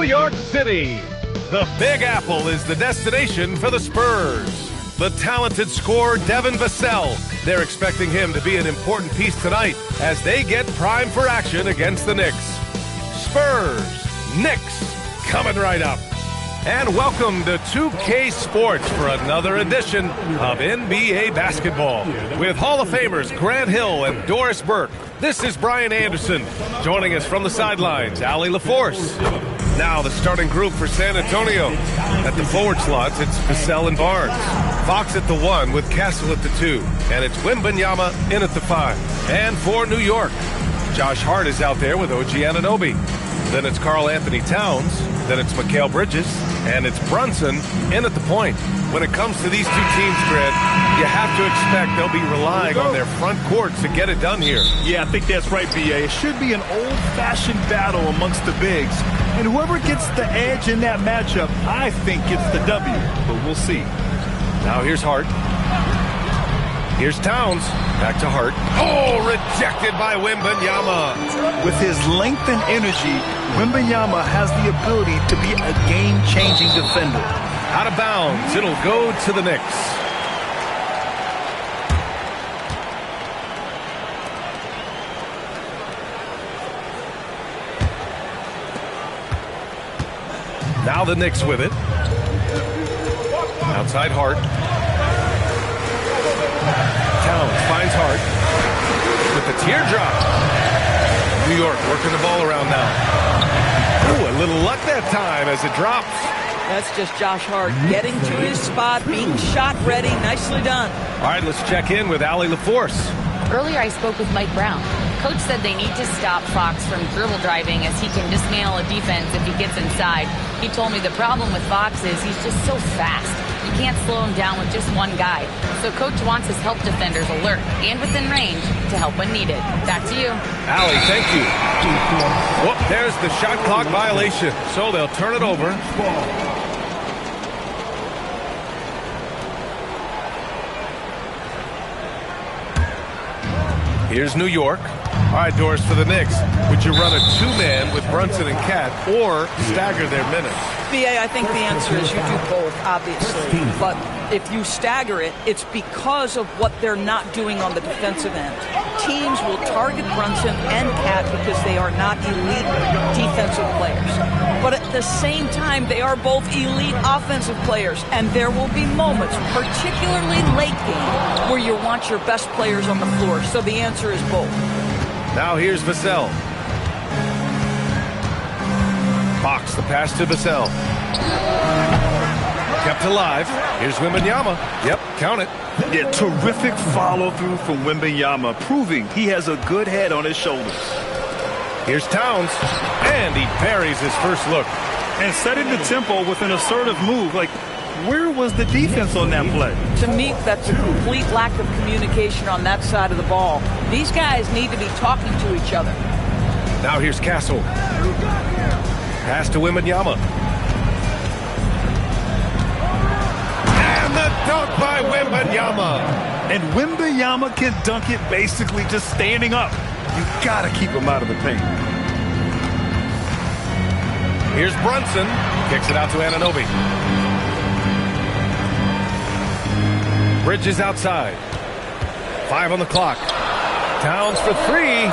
New York City. The Big Apple is the destination for the Spurs. The talented scorer Devin Vassell. They're expecting him to be an important piece tonight as they get primed for action against the Knicks. Spurs, Knicks, coming right up. And welcome to 2K Sports for another edition of NBA basketball. With Hall of Famers Grant Hill and Doris Burke, this is Brian Anderson. Joining us from the sidelines, Allie LaForce. Now the starting group for San Antonio. At the forward slots, it's Vassell and Barnes. Fox at the 1 with Castle at the 2. And it's Wembanyama in at the 5. And for New York, Josh Hart is out there with OG Anunoby. Then it's Karl Anthony Towns. Then it's Mikal Bridges. And it's Brunson in at the point. When it comes to these two teams, Grant, you have to expect they'll be relying on their front courts to get it done here. Yeah, I think that's right, B.A. It should be an old-fashioned battle amongst the bigs. And whoever gets the edge in that matchup, I think gets the W. But we'll see. Now here's Hart. Here's Towns. Back to Hart. Oh, rejected by Wembanyama. With his length and energy, Wembanyama has the ability to be a game-changing defender. Out of bounds. It'll go to the Knicks. Now the Knicks with it. Outside Hart. Towns finds Hart with the teardrop. New York working the ball around now. Ooh, a little luck that time as it drops. That's just Josh Hart getting to his spot, being shot ready. Nicely done. All right, let's check in with Allie LaForce. Earlier I spoke with Mike Brown. Coach said they need to stop Fox from dribble driving as he can dismantle a defense if he gets inside. He told me the problem with Fox is he's just so fast. You can't slow him down with just one guy. So Coach wants his help defenders alert and within range to help when needed. Back to you. Allie, thank you. Whoop, there's the shot clock violation. So they'll turn it over. Here's New York. All right, Doris, for the Knicks, would you run a two-man with Brunson and Cat or stagger their minutes? B.A., I think the answer is you do both, obviously. But if you stagger it, it's because of what they're not doing on the defensive end. Teams will target Brunson and Cat because they are not elite defensive players. But at the same time, they are both elite offensive players. And there will be moments, particularly late game, where you want your best players on the floor. So the answer is both. Now here's Vassell. Fox, the pass to Vassell. Kept alive. Here's Wembanyama. Yep, count it. Yeah, terrific follow-through from Wembanyama, proving he has a good head on his shoulders. Here's Towns, and he buries his first look. And setting the tempo with an assertive move. Like, where was the defense on that play? To me, that's a complete lack of communication on that side of the ball. These guys need to be talking to each other. Now here's Castle. Pass to Wembanyama. And the dunk by Wembanyama. And Wembanyama can dunk it basically just standing up. You gotta keep him out of the paint. Here's Brunson. Kicks it out to Anunoby. Bridges outside. 5 on the clock. Towns for 3.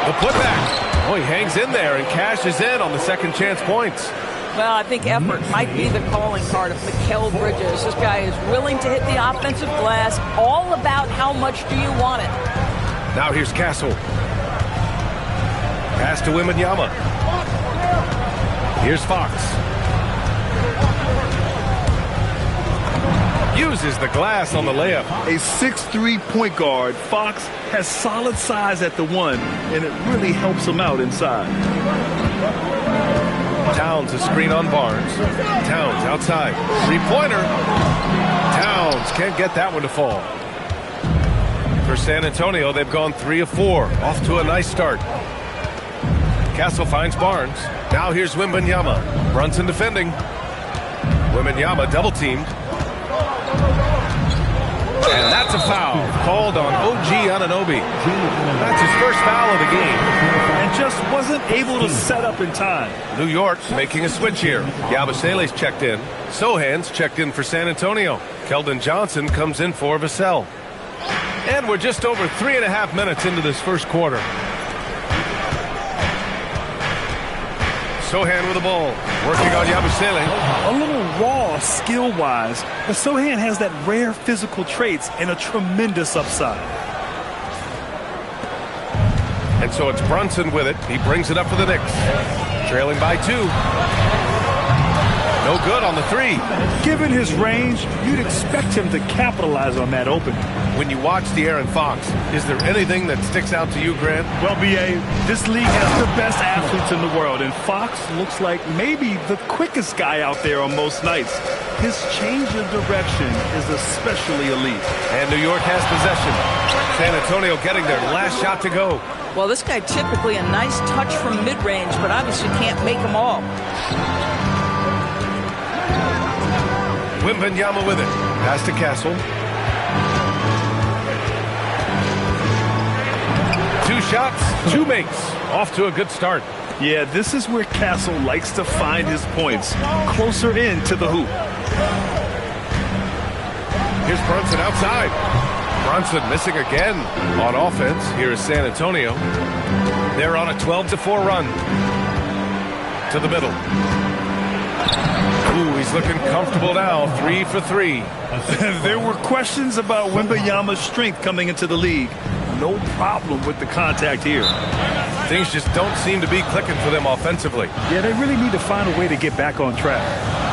The putback. Oh, he hangs in there and cashes in on the second chance points. Well, I think effort might be the calling card of Mikal Bridges. This guy is willing to hit the offensive glass. All about how much do you want it. Now here's Castle. Pass to Wembanyama. Here's Fox. Uses the glass on the layup. A 6'3" point guard, Fox has solid size at the 1, and it really helps him out inside. Towns a screen on Barnes. Towns outside. Three-pointer. Towns can't get that one to fall. For San Antonio, they've gone 3 of 4. Off to a nice start. Castle finds Barnes. Now here's Wembanyama. Brunson defending. Wembanyama double-teamed. And that's a foul called on OG Anunoby. That's his first foul of the game. And just wasn't able to set up in time. New York making a switch here. Yabusele's checked in. Sohan's checked in for San Antonio. Keldon Johnson comes in for Vassell. And we're just over 3.5 minutes into this first quarter. Sohan with the ball, working on Yabusele. A little raw skill-wise, but Sohan has that rare physical traits and a tremendous upside. And so it's Brunson with it. He brings it up for the Knicks. Trailing by 2. No good on the 3. Given his range, you'd expect him to capitalize on that opening. When you watch De'Aaron Fox, is there anything that sticks out to you, Grant? Well, B.A., this league has the best athletes in the world, and Fox looks like maybe the quickest guy out there on most nights. His change of direction is especially elite. And New York has possession. San Antonio getting their last shot to go. Well, this guy typically a nice touch from mid-range, but obviously can't make them all. Wembanyama with it. Pass to Castle. 2 shots, 2 makes. Off to a good start. Yeah, this is where Castle likes to find his points. Closer in to the hoop. Here's Brunson outside. Brunson missing again on offense. Here is San Antonio. They're on a 12-4 run. To the middle. Ooh, he's looking comfortable now. 3 for 3. There were questions about Wembanyama's strength coming into the league. No problem with the contact here. Things just don't seem to be clicking for them offensively. Yeah, they really need to find a way to get back on track.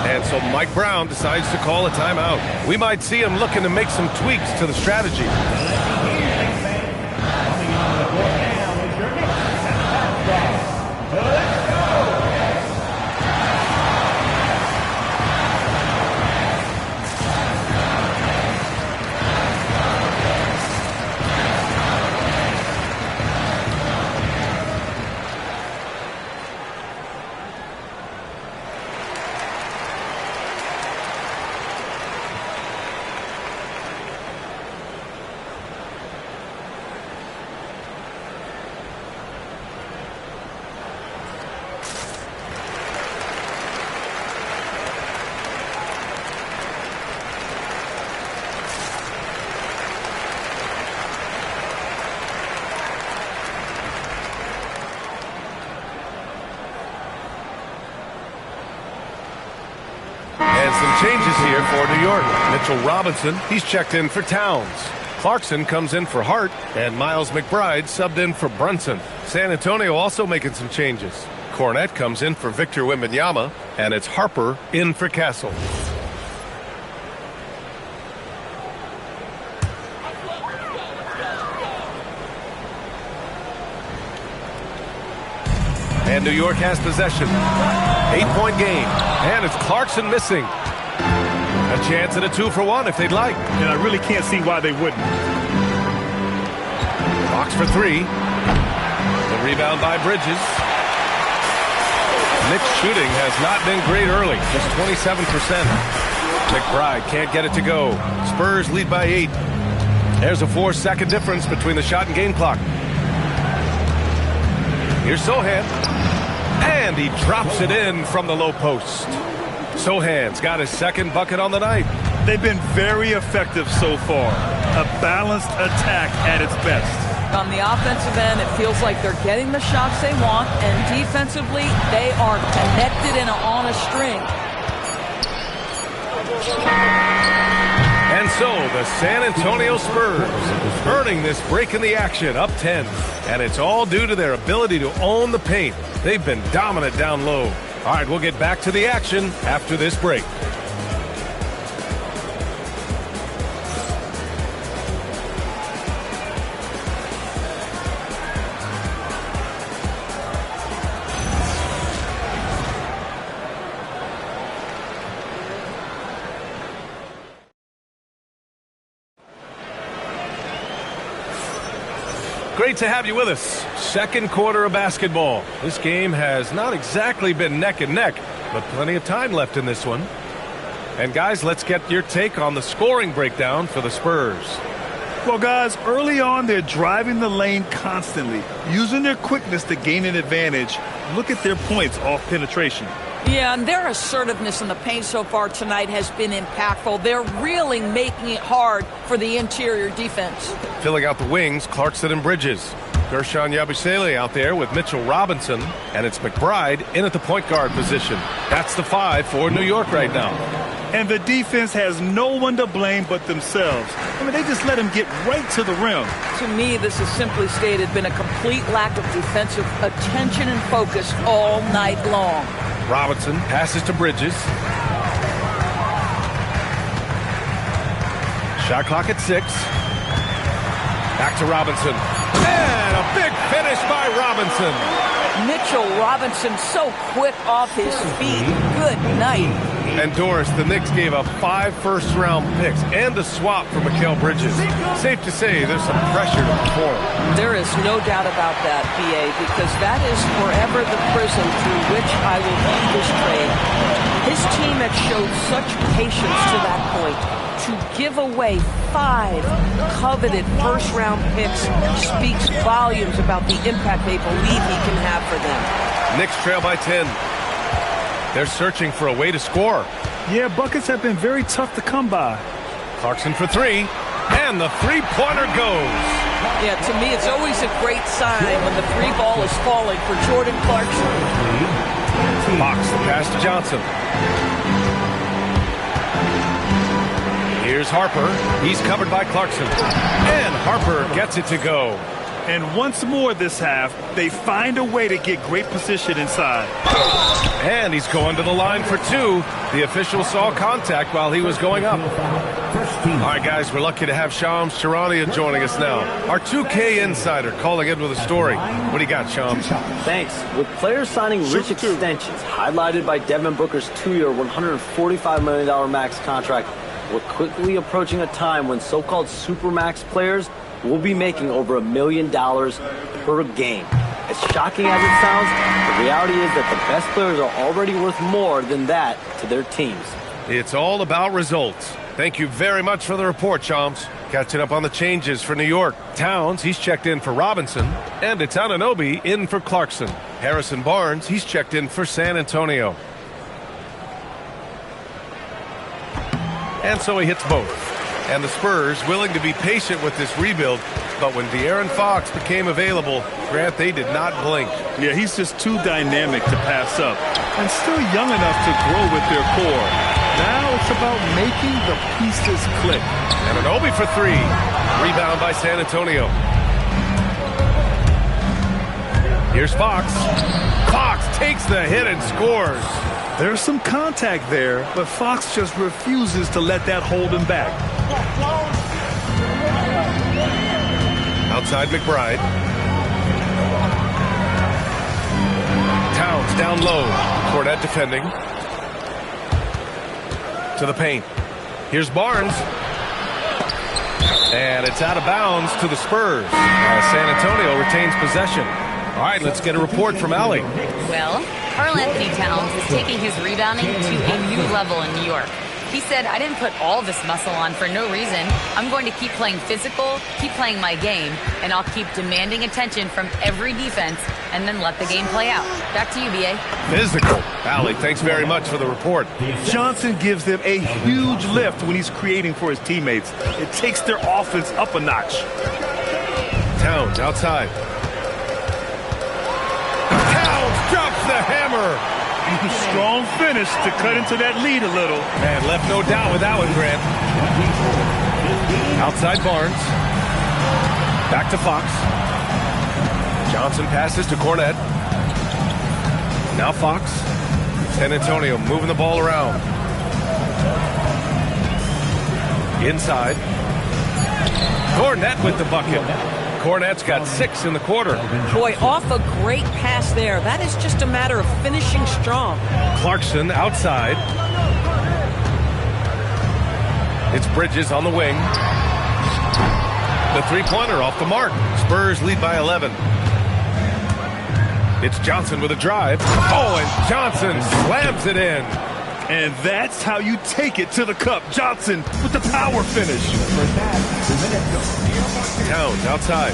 And so Mike Brown decides to call a timeout. We might see him looking to make some tweaks to the strategy. Changes here for New York. Mitchell Robinson, he's checked in for Towns. Clarkson comes in for Hart, and Miles McBride subbed in for Brunson. San Antonio also making some changes. Cornette comes in for Victor Wembanyama, and it's Harper in for Castle. And New York has possession. 8-point game, and it's Clarkson missing. A chance at a 2-for-1 if they'd like. And I really can't see why they wouldn't. Fox for 3. The rebound by Bridges. Knicks shooting has not been great early, just 27%. McBride can't get it to go. Spurs lead by 8. There's a 4-second difference between the shot and game clock. Here's Sohan. And he drops it in from the low post. Sohan's got his second bucket on the night. They've been very effective so far. A balanced attack at its best. On the offensive end, it feels like they're getting the shots they want, and defensively, they are connected and on a string. And so the San Antonio Spurs earning this break in the action, up 10. And it's all due to their ability to own the paint. They've been dominant down low. All right, we'll get back to the action after this break. Great to have you with us. Second quarter of basketball. This game has not exactly been neck and neck, but plenty of time left in this one. And guys, let's get your take on the scoring breakdown for the Spurs. Well, guys, early on, they're driving the lane constantly, using their quickness to gain an advantage. Look at their points off penetration. Yeah, and their assertiveness in the paint so far tonight has been impactful. They're really making it hard for the interior defense. Filling out the wings, Clarkson and Bridges. Gershon Yabusele out there with Mitchell Robinson, and it's McBride in at the point guard position. That's the 5 for New York right now. And the defense has no one to blame but themselves. I mean, they just let him get right to the rim. To me, this has simply stated been a complete lack of defensive attention and focus all night long. Robinson passes to Bridges. Shot clock at 6. Back to Robinson. And a big finish by Robinson. Mitchell Robinson so quick off his feet. Good night. And Doris, the Knicks gave up 5 first-round picks and a swap for Mikal Bridges. Safe to say there's some pressure to perform. There is no doubt about that, BA, because that is forever the prism through which I will view this trade. His team had showed such patience to that point. To give away 5 coveted first-round picks speaks volumes about the impact they believe he can have for them. Knicks trail by 10. They're searching for a way to score. Yeah, buckets have been very tough to come by. Clarkson for 3, and the three-pointer goes. Yeah, to me, it's always a great sign when the 3 ball is falling for Jordan Clarkson. Fox, the pass to Johnson. Here's Harper. He's covered by Clarkson. And Harper gets it to go. And once more this half, they find a way to get great position inside. And he's going to the line for 2. The official saw contact while he was going up. All right, guys, we're lucky to have Shams Charania joining us now. Our 2K insider calling in with a story. What do you got, Shams? Thanks. With players signing rich extensions, highlighted by Devin Booker's 2-year, $145 million max contract, we're quickly approaching a time when so-called supermax players will be making over $1 million per game. As shocking as it sounds, the reality is that the best players are already worth more than that to their teams. It's all about results. Thank you very much for the report, Shams. Catching up on the changes for New York. Towns, he's checked in for Robinson. And it's Anunoby in for Clarkson. Harrison Barnes, he's checked in for San Antonio. And so he hits both. And the Spurs willing to be patient with this rebuild, but when De'Aaron Fox became available, Grant, they did not blink. Yeah, he's just too dynamic to pass up, and still young enough to grow with their core. Now it's about making the pieces click. And Anunoby for 3. Rebound by San Antonio. Here's Fox. Fox takes the hit and scores. There's some contact there, but Fox just refuses to let that hold him back. Outside McBride. Towns down low. Cornette defending. To the paint. Here's Barnes. And it's out of bounds to the Spurs. San Antonio retains possession. All right, let's get a report from Allie. Well, Karl-Anthony Towns is taking his rebounding to a new level in New York. He said, I didn't put all this muscle on for no reason. I'm going to keep playing physical, keep playing my game, and I'll keep demanding attention from every defense and then let the game play out. Back to you, B.A. Physical. Allie, thanks very much for the report. Johnson gives them a huge lift when he's creating for his teammates. It takes their offense up a notch. Towns outside. Towns drops the hammer. Strong finish to cut into that lead a little. And left no doubt with that one, Grant. Outside Barnes. Back to Fox. Johnson passes to Cornette. Now Fox. San Antonio moving the ball around. Inside. Cornette with the bucket. Cornette's got 6 in the quarter. Boy, off a great pass there. That is just a matter of finishing strong. Clarkson outside. It's Bridges on the wing. The three-pointer off the mark. Spurs lead by 11. It's Johnson with a drive. Oh, and Johnson slams it in. And that's how you take it to the cup. Johnson with the power finish. Towns outside.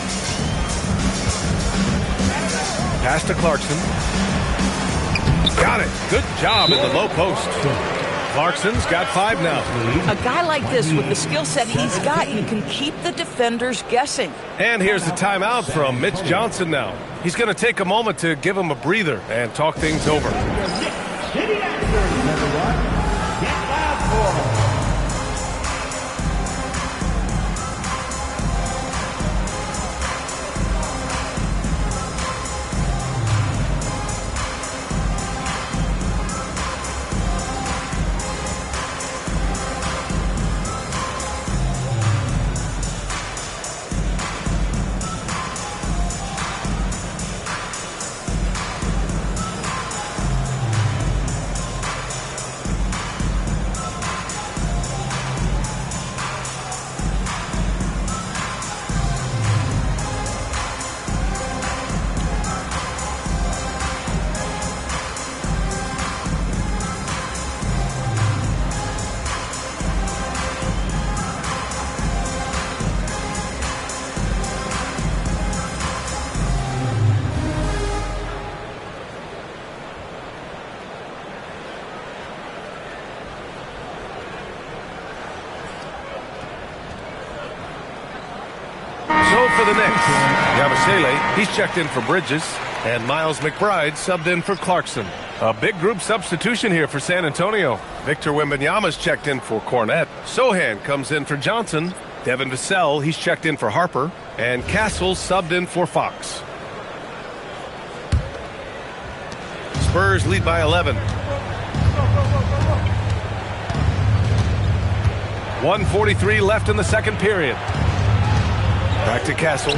Pass to Clarkson. Got it. Good job in the low post. Clarkson's got 5 now. A guy like this, with the skill set he's got, you can keep the defenders guessing. And here's the timeout from Mitch Johnson now. He's going to take a moment to give him a breather and talk things over. For the Knicks, Yabusele, he's checked in for Bridges, and Miles McBride subbed in for Clarkson. A big group substitution here for San Antonio. Victor Wembanyama's checked in for Cornette. Sohan comes in for Johnson. Devin Vassell, he's checked in for Harper. And Castle subbed in for Fox. Spurs lead by 11. 1:43 left in the second period. Back to Castle.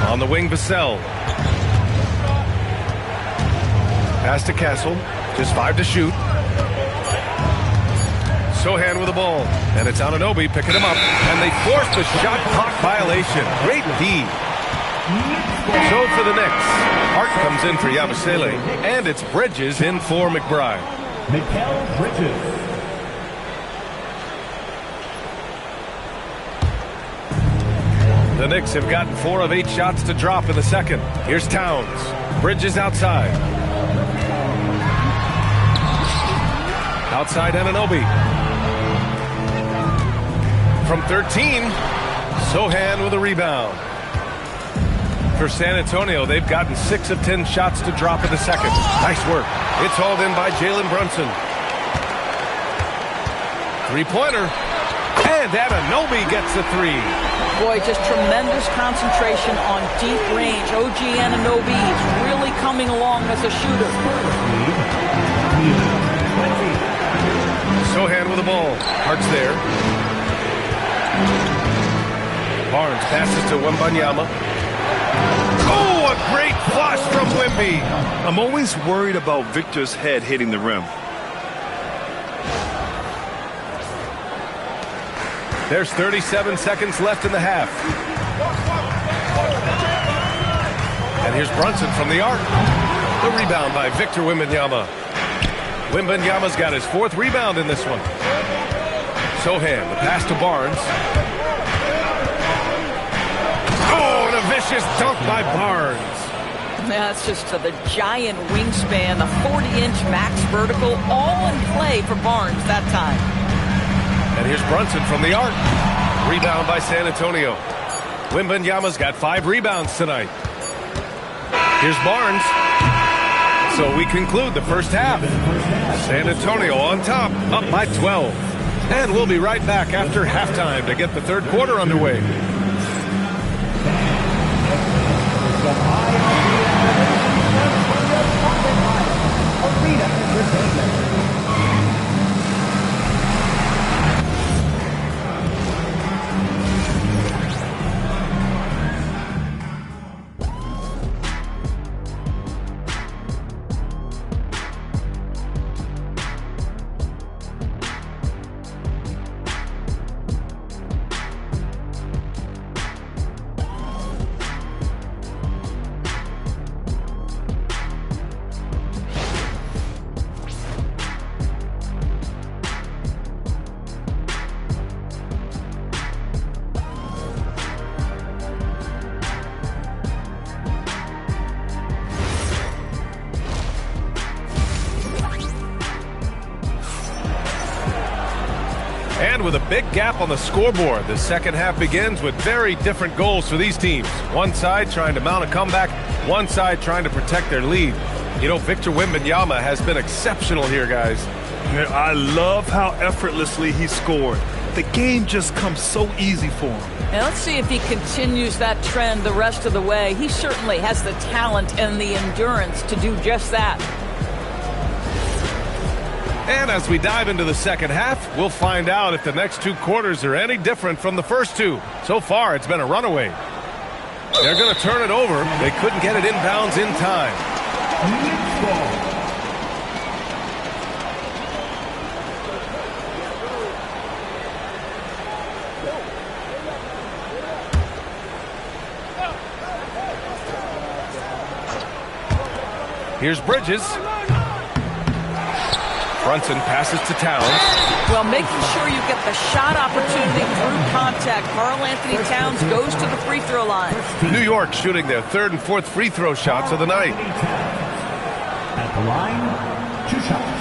On the wing, Vassell. Pass to Castle. Just 5 to shoot. Sohan with the ball. And it's Anunoby picking him up. And they forced the shot clock violation. Great D. So for the Knicks, Hart comes in for Yabusele. And it's Bridges in for McBride. Mikal Bridges. The Knicks have gotten 4 of 8 shots to drop in the second. Here's Towns. Bridges outside. Outside Anunoby. From 13, Sohan with a rebound. For San Antonio, they've gotten 6 of 10 shots to drop in the second. Nice work. It's hauled in by Jalen Brunson. 3-pointer. And Anunoby gets the 3. Boy, just tremendous concentration on deep range. OG Anunoby is really coming along as a shooter. Sohan with the ball. Hart's there. Barnes passes to Wembanyama. Oh, a great flush from Wemby. I'm always worried about Victor's head hitting the rim. There's 37 seconds left in the half. And here's Brunson from the arc. The rebound by Victor Wembanyama. Wembanyama's got his 4th rebound in this one. Sohan, the pass to Barnes. Oh, and a vicious dunk by Barnes. That's just the giant wingspan, the 40-inch max vertical, all in play for Barnes that time. And here's Brunson from the arc. Rebound by San Antonio. Wembanyama's got 5 rebounds tonight. Here's Barnes. So we conclude the first half. San Antonio on top, up by 12. And we'll be right back after halftime to get the third quarter underway. And with a big gap on the scoreboard, the second half begins with very different goals for these teams. One side trying to mount a comeback, one side trying to protect their lead. You know, Victor Wembanyama has been exceptional here, guys. I love how effortlessly he scored. The game just comes so easy for him. Now let's see if he continues that trend the rest of the way. He certainly has the talent and the endurance to do just that. And as we dive into the second half, we'll find out if the next 2 quarters are any different from the first 2. So far, it's been a runaway. They're going to turn it over. They couldn't get it inbounds in time. Here's Bridges. Brunson passes to Towns. Well, making sure you get the shot opportunity through contact. Karl-Anthony Towns goes to the free throw line. New York shooting their 3rd and 4th free throw shots of the night. At the line, 2 shots.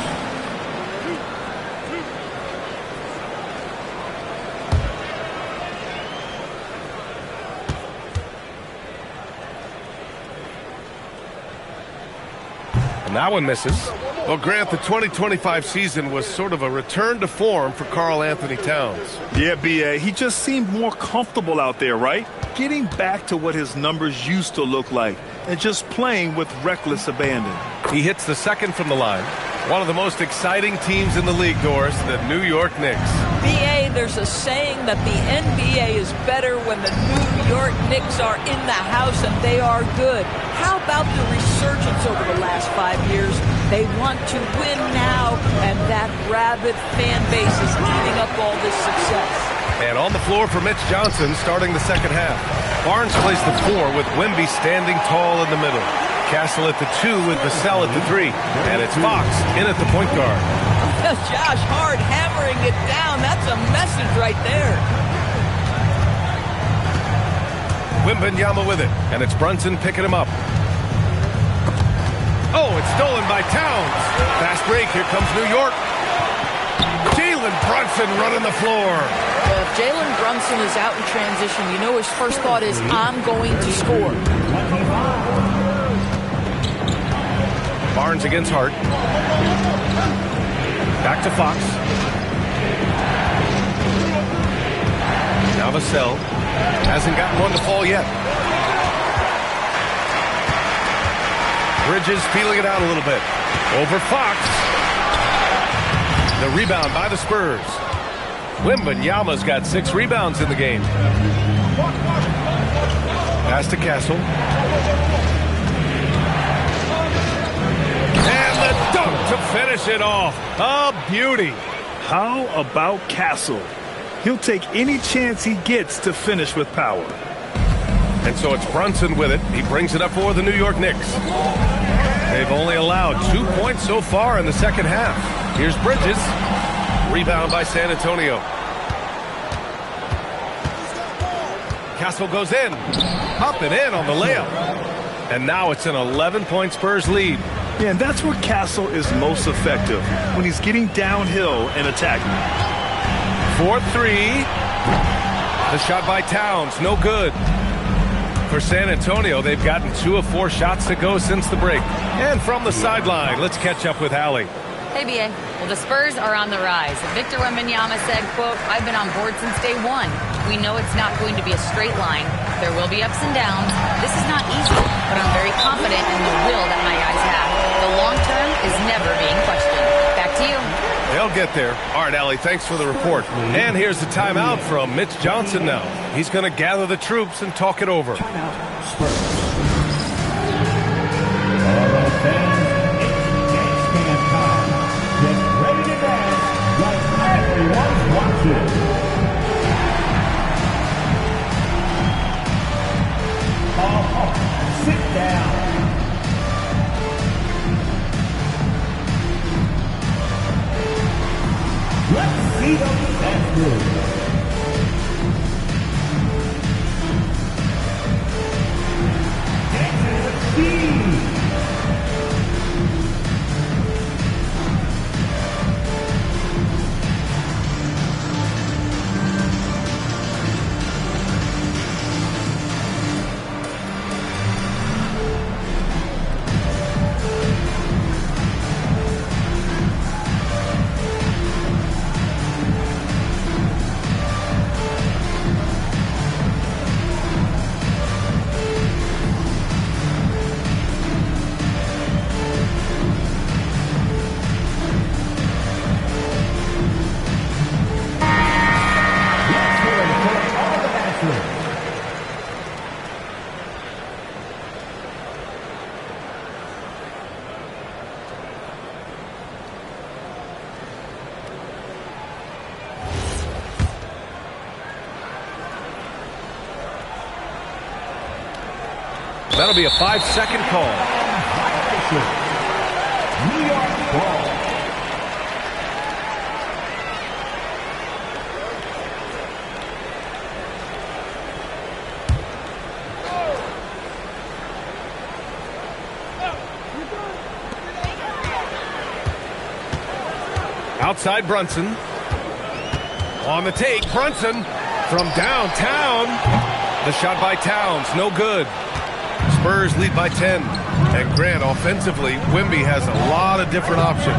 And that one misses. Well, Grant, the 2025 season was sort of a return to form for Karl-Anthony Towns. Yeah, B.A., he just seemed more comfortable out there, right? Getting back to what his numbers used to look like and just playing with reckless abandon. He hits the second from the line. One of the most exciting teams in the league, Doris, the New York Knicks. BA, there's a saying that the NBA is better when the New York Knicks are in the house and they are good. How about the resurgence over the last 5 years? They want to win now, and that rabid fan base is eating up all this success. And on the floor for Mitch Johnson starting the second half. Barnes plays the 4 with Wemby standing tall in the middle. Castle at the 2 with Vassell at the 3. And it's Fox in at the point guard. Josh Hart hammering it down. That's a message right there. Wembanyama with it. And it's Brunson picking him up. Oh, it's stolen by Towns. Fast break. Here comes New York. Jalen Brunson running the floor. Well, if Jalen Brunson is out in transition, you know his first thought is, I'm going to score. Barnes against Hart. Back to Fox. Now Vassell. Hasn't gotten one to fall yet. Bridges feeling it out a little bit. Over Fox. The rebound by the Spurs. Wembanyama's got 6 rebounds in the game. Pass to Castle. And the dunk to finish it off. A beauty. How about Castle? He'll take any chance he gets to finish with power. And so it's Brunson with it. He brings it up for the New York Knicks. They've only allowed 2 points so far in the second half. Here's Bridges. Rebound by San Antonio. Castle goes in. Up and in on the layup. And now it's an 11-point Spurs lead. Yeah, and that's where Castle is most effective, when he's getting downhill and attacking. 4-3. The shot by Towns, no good. For San Antonio, they've gotten 2 of 4 shots to go since the break. And from the sideline, let's catch up with Hallie. Hey, B.A. Well, the Spurs are on the rise. Victor Wembanyama said, quote, I've been on board since day 1. We know it's not going to be a straight line. There will be ups and downs. This is not easy, but I'm very confident in the will that my guys have. The long term is never being questioned. Back to you. They'll get there. All right, Allie, thanks for the report. And here's the timeout from Mitch Johnson now. He's going to gather the troops and talk it over. Timeout, Spurs. All right, fans, it's dance band time. Get ready to dance like everyone's watching. Sit down. Let's see the best move. That'll be a 5-second call. New York ball. Outside Brunson. On the take, Brunson from downtown. The shot by Towns, no good. Spurs lead by 10. And Grant, offensively, Wemby has a lot of different options.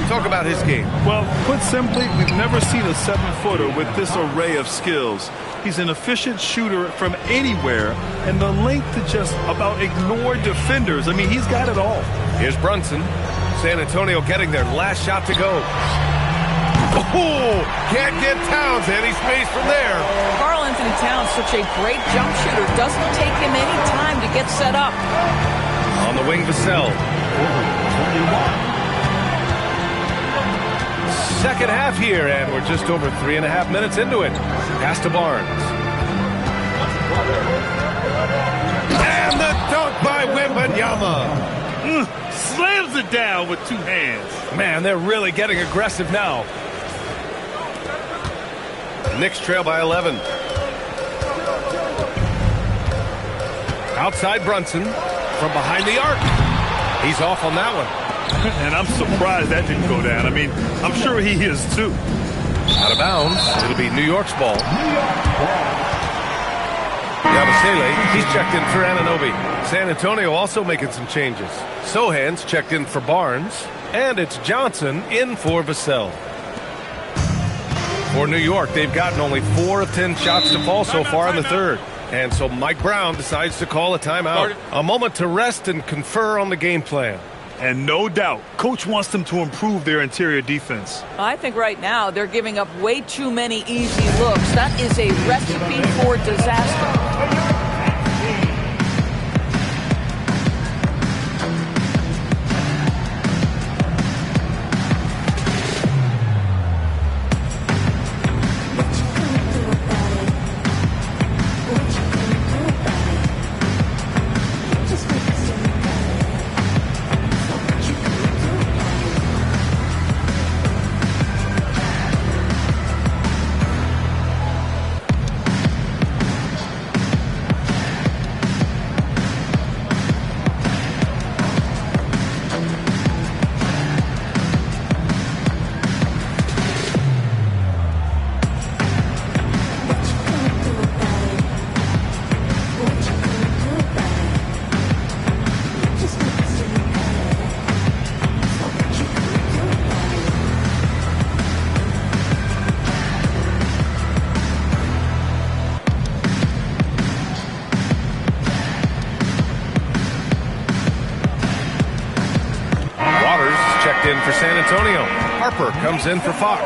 Talk about his game. Well, put simply, we've never seen a 7-footer with this array of skills. He's an efficient shooter from anywhere, and the length to just about ignore defenders. I mean, he's got it all. Here's Brunson. San Antonio getting their last shot to go. Oh, can't get Towns any space from there. Karl-Anthony Towns, such a great jump shooter. Doesn't take him any time to get set up. On the wing, Vassell. Second half here, and we're just over 3.5 minutes into it. Pass to Barnes. And the dunk by Wembanyama. Slams it down with 2 hands. Man, they're really getting aggressive now. Knicks trail by 11. Outside Brunson from behind the arc. He's off on that one. And I'm surprised that didn't go down. I mean, I'm sure he is too. Out of bounds. It'll be New York's ball. Yabusele, he's checked in for Anunoby. San Antonio also making some changes. Sohan's checked in for Barnes. And it's Johnson in for Vassell. For New York, they've gotten only 4 of 10 shots to fall so far in the third. And so Mike Brown decides to call a timeout. A moment to rest and confer on the game plan. And no doubt, Coach wants them to improve their interior defense. I think right now they're giving up way too many easy looks. That is a recipe for disaster. In for San Antonio. Harper comes in for Fox.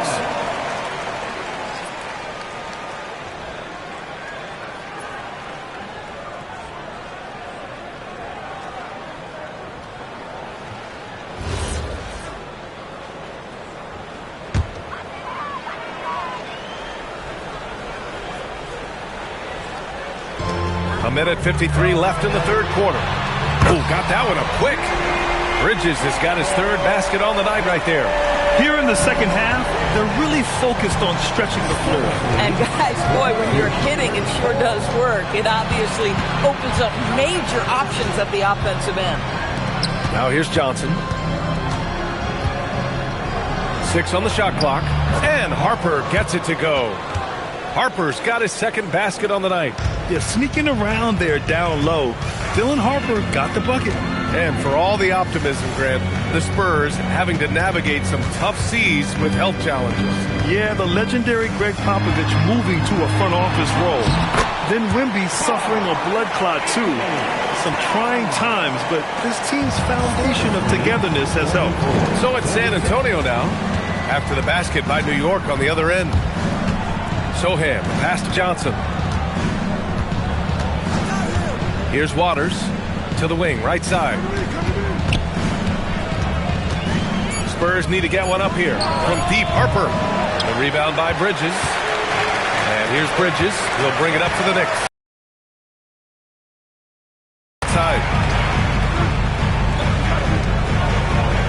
A minute 53 left in the third quarter. Oh, got that one up quick. Bridges has got his third basket on the night right there. Here in the second half, they're really focused on stretching the floor. And guys, boy, when you're hitting, it sure does work. It obviously opens up major options at the offensive end. Now here's Johnson. 6 on the shot clock. And Harper gets it to go. Harper's got his second basket on the night. They're sneaking around there down low. Dylan Harper got the bucket. And for all the optimism, Grant, the Spurs having to navigate some tough seas with health challenges. Yeah, the legendary Greg Popovich moving to a front office role. Then Wemby suffering a blood clot too. Some trying times, but this team's foundation of togetherness has helped. So it's San Antonio now, after the basket by New York on the other end. Sohan, pass to Johnson. Here's Waters. To the wing, right side. Spurs need to get one up here from deep. Harper. The rebound by Bridges. And here's Bridges. He'll bring it up to the Knicks. outside.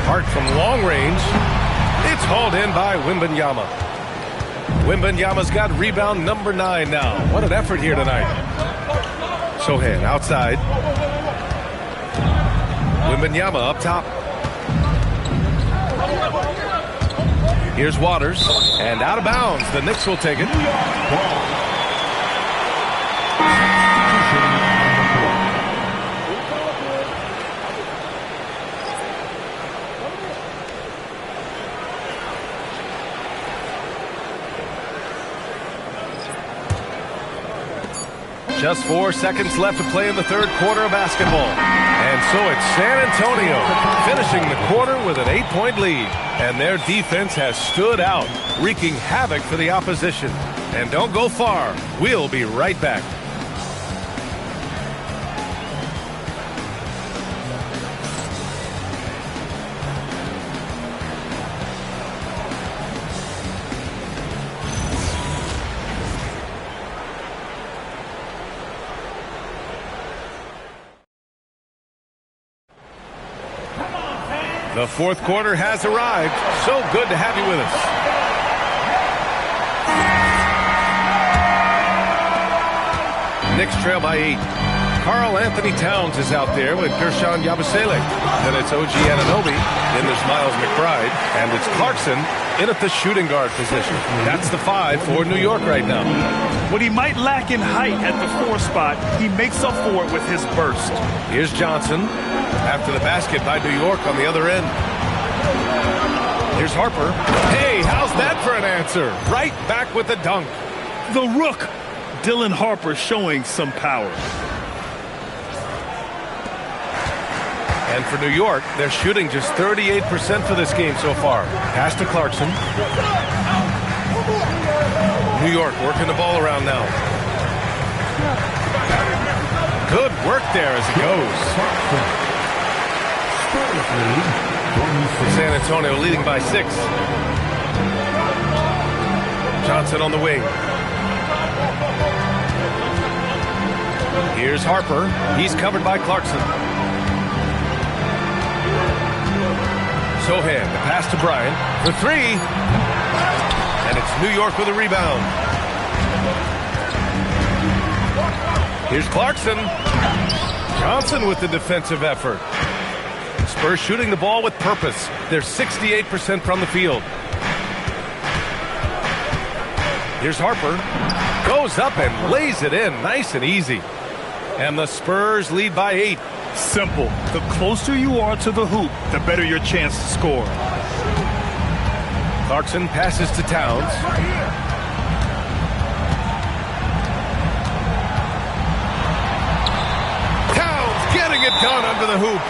Hart from long range. It's hauled in by Wembanyama. Wembanyama's got rebound number 9 now. What an effort here tonight. Sochan outside. Wembanyama up top. Here's Waters, and out of bounds. The Knicks will take it. Just 4 seconds left to play in the third quarter of basketball. And so it's San Antonio finishing the quarter with an 8-point lead. And their defense has stood out, wreaking havoc for the opposition. And don't go far. We'll be right back. The fourth quarter has arrived. So good to have you with us. Knicks trail by 8. Karl Anthony Towns is out there with Guerschon Yabusele. Then it's OG Anunoby. Then there's Miles McBride. And it's Clarkson in at the shooting guard position. That's the 5 for New York right now. What he might lack in height at the 4 spot, he makes up for it with his burst. Here's Johnson after the basket by New York on the other end. Here's Harper. Hey, how's that for an answer? Right back with the dunk. The Rook, Dylan Harper, showing some power. And for New York, they're shooting just 38% for this game so far. Pass to Clarkson. New York working the ball around now. Good work there as it goes. San Antonio leading by 6. Johnson on the wing. Here's Harper. He's covered by Clarkson. Sochan, the pass to Bryant. The 3. And it's New York with a rebound. Here's Clarkson. Johnson with the defensive effort. Spurs shooting the ball with purpose. They're 68% from the field. Here's Harper. Goes up and lays it in. Nice and easy. And the Spurs lead by 8. Simple. The closer you are to the hoop, the better your chance to score. Clarkson passes to Towns. Towns getting it done under the hoop.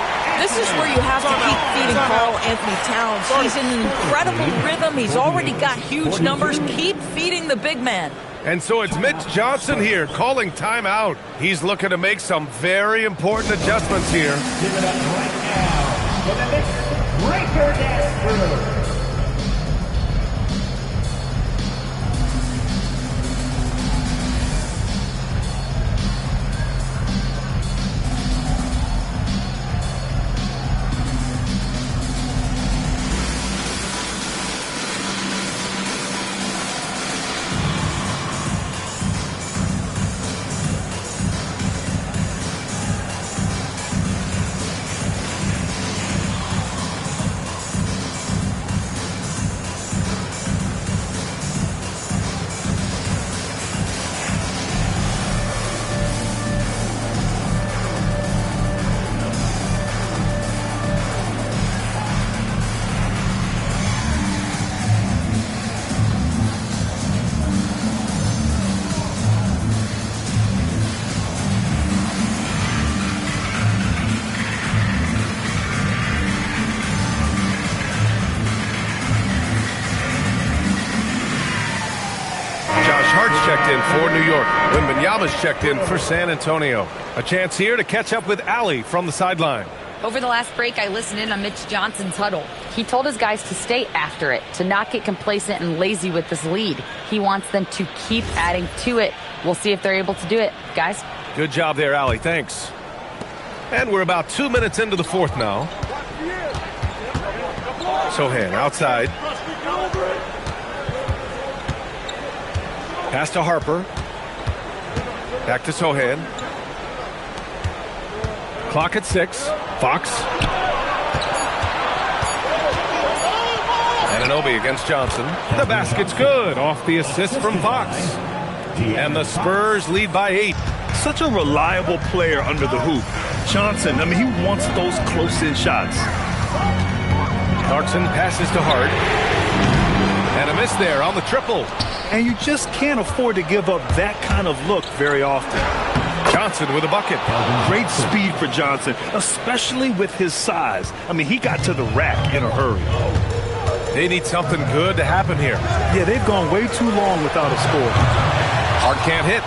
This is where you have to keep feeding Karl Anthony Towns. He's in an incredible rhythm. He's already got huge numbers. Keep feeding the big man. And so it's Mitch Johnson here calling timeout. He's looking to make some very important adjustments here. Give it up right now for the Knicks breaker dance. Checked in for New York. Wembanyama's checked in for San Antonio. A chance here to catch up with Allie from the sideline. Over the last break, I listened in on Mitch Johnson's huddle. He told his guys to stay after it, to not get complacent and lazy with this lead. He wants them to keep adding to it. We'll see if they're able to do it. Guys? Good job there, Allie. Thanks. And we're about 2 minutes into the fourth now. Sochan outside. Pass to Harper. Back to Sochan. Clock at 6. Fox. Anunoby against Johnson. The basket's good off the assist from Fox. And the Spurs lead by 8. Such a reliable player under the hoop. Johnson, I mean, he wants those close-in shots. Clarkson passes to Hart. And a miss there on the triple. And you just can't afford to give up that kind of look very often. Johnson with a bucket. Great speed for Johnson, especially with his size. I mean, he got to the rack in a hurry. They need something good to happen here. Yeah, they've gone way too long without a score. Hart can't hit.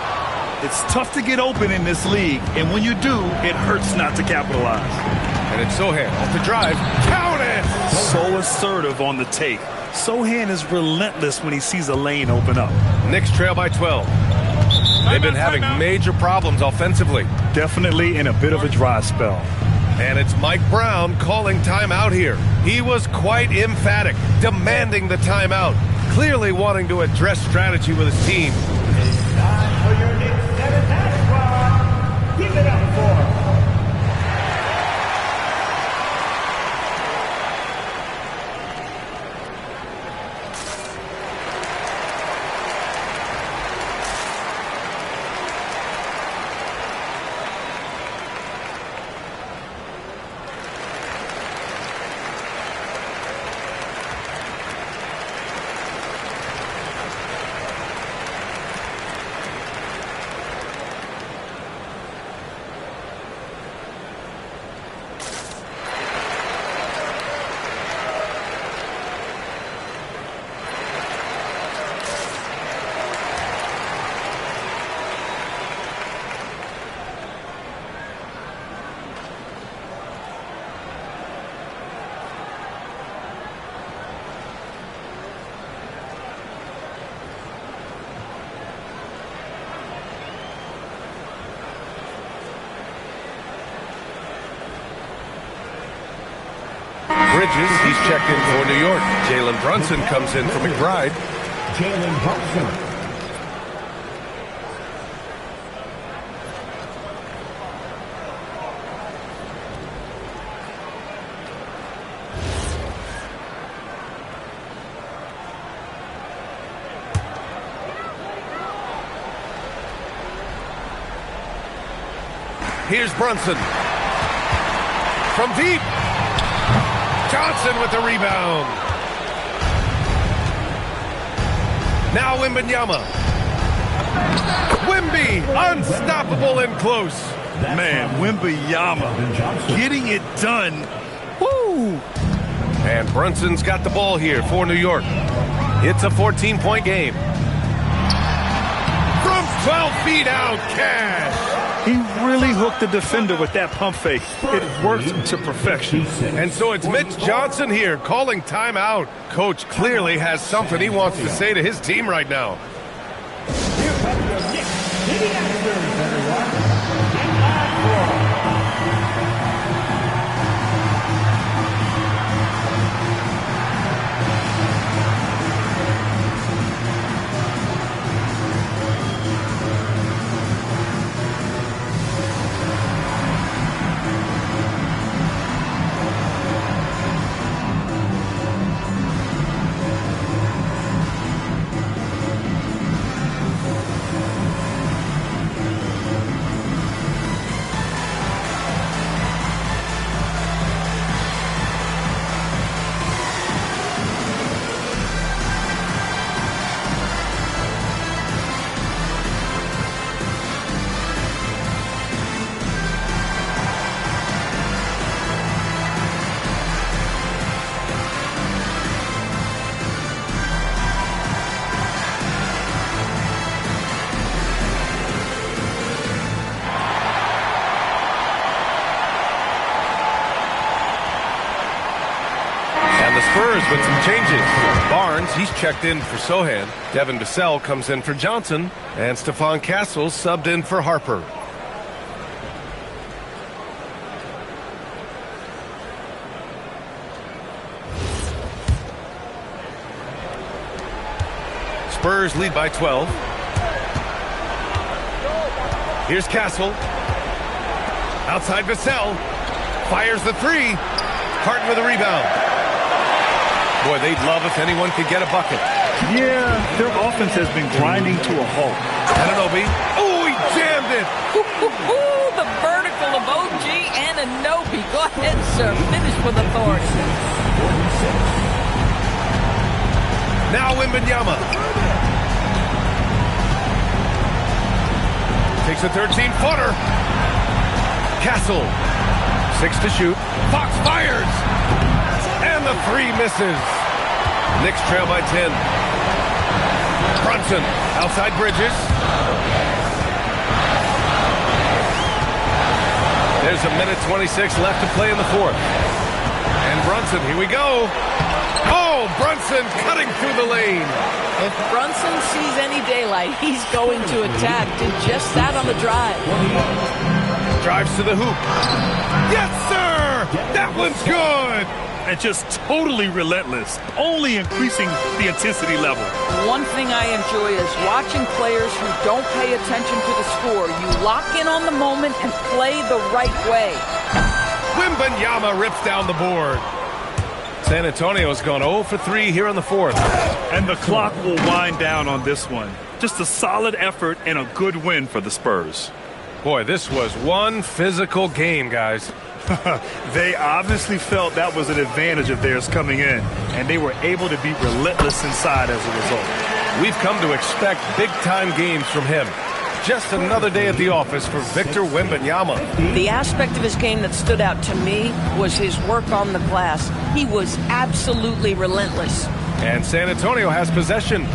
It's tough to get open in this league, and when you do, it hurts not to capitalize. And it's Sochan off the drive. Count it! So assertive on the take. Sochan is relentless when he sees a lane open up. Knicks trail by 12. They've been having major problems offensively. Definitely in a bit of a dry spell. And it's Mike Brown calling timeout here. He was quite emphatic, demanding the timeout, clearly wanting to address strategy with his team. It's time for your Knicks 7-half squad. Give it up for Bridges, he's checked in for New York. Jalen Brunson comes in for McBride. Jalen Brunson. Here's Brunson. From deep. Johnson with the rebound. Now Wembanyama. Wemby, unstoppable and close. Man, Wembanyama getting it done. Woo! And Brunson's got the ball here for New York. It's a 14-point game. From 12 feet out, Cash. He really hooked the defender with that pump fake. It worked to perfection. And so it's Mitch Johnson here calling timeout. Coach clearly has something he wants to say to his team right now. Here comes your Knicks City Masters, everyone. And last four. Spurs with some changes. Barnes, he's checked in for Sochan. Devin Vassell comes in for Johnson. And Stephon Castles subbed in for Harper. Spurs lead by 12. Here's Castle. Outside Vassell. Fires the three. Harden with a rebound. Boy, they'd love if anyone could get a bucket. Yeah, their offense has been grinding to a halt. Anunoby. Oh, he jammed it. The vertical of OG Anunoby. Go ahead, sir. Finish with authority. Now Wembanyama. Takes a 13-footer. Castle. 6 to shoot. Fox fires. And the three misses. Knicks trail by 10. Brunson outside Bridges. There's a minute 26 left to play in the fourth. And Brunson, here we go. Oh, Brunson cutting through the lane. If Brunson sees any daylight, he's going to attack. Did just that on the drive. Drives to the hoop. Yes, sir! That one's good! And just totally relentless, only increasing the intensity level. One thing I enjoy is watching players who don't pay attention to the score. You lock in on the moment and play the right way. Wembanyama rips down the board. San Antonio's gone 0 for 3 here in the fourth. And the clock will wind down on this one. Just a solid effort and a good win for the Spurs. Boy, this was one physical game, guys. They obviously felt that was an advantage of theirs coming in, and they were able to be relentless inside as a result. We've come to expect big-time games from him. Just another day at the office for Victor Wembanyama. The aspect of his game that stood out to me was his work on the glass. He was absolutely relentless. And San Antonio has possession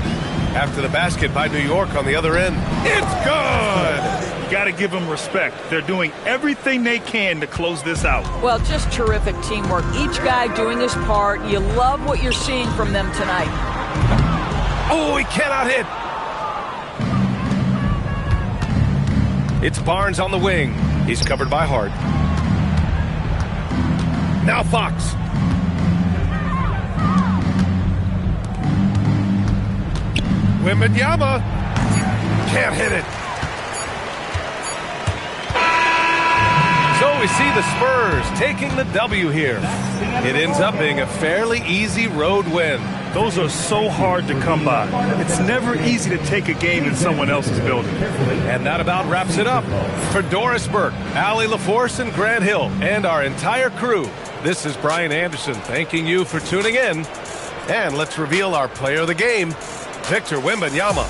after the basket by New York on the other end. It's good! Got to give them respect. They're doing everything they can to close this out. Well, just terrific teamwork. Each guy doing his part. You love what you're seeing from them tonight. Oh, he cannot hit. It's Barnes on the wing. He's covered by Hart. Now Fox. Wembanyama can't hit it. So we see the Spurs taking the W here. It ends up being a fairly easy road win. Those are so hard to come by. It's never easy to take a game in someone else's building. And that about wraps it up. For Doris Burke, Allie LaForce, and Grant Hill, and our entire crew, this is Brian Anderson thanking you for tuning in. And let's reveal our player of the game, Victor Wembanyama.